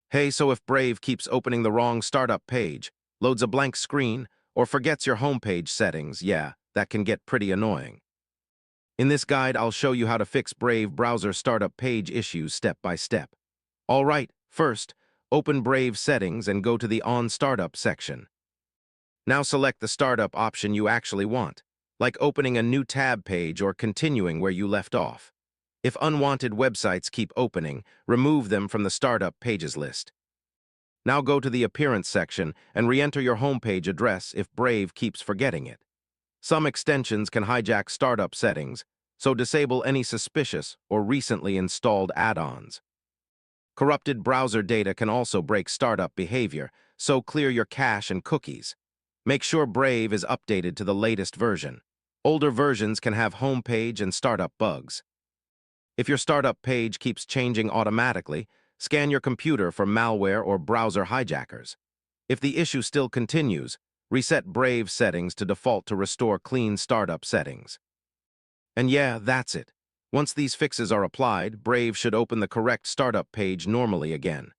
Hey, so if Brave keeps opening the wrong startup page, loads a blank screen, or forgets your homepage settings, yeah, that can get pretty annoying. In this guide, I'll show you how to fix Brave browser startup page issues step by step. All right, first, open Brave settings and go to the On Startup section. Now select the startup option you actually want, like opening a new tab page or continuing where you left off. If unwanted websites keep opening, remove them from the startup pages list. Now go to the Appearance section and re-enter your homepage address if Brave keeps forgetting it. Some extensions can hijack startup settings, so disable any suspicious or recently installed add-ons. Corrupted browser data can also break startup behavior, so clear your cache and cookies. Make sure Brave is updated to the latest version. Older versions can have homepage and startup bugs. If your startup page keeps changing automatically, scan your computer for malware or browser hijackers. If the issue still continues, reset Brave settings to default to restore clean startup settings. And yeah, that's it. Once these fixes are applied, Brave should open the correct startup page normally again.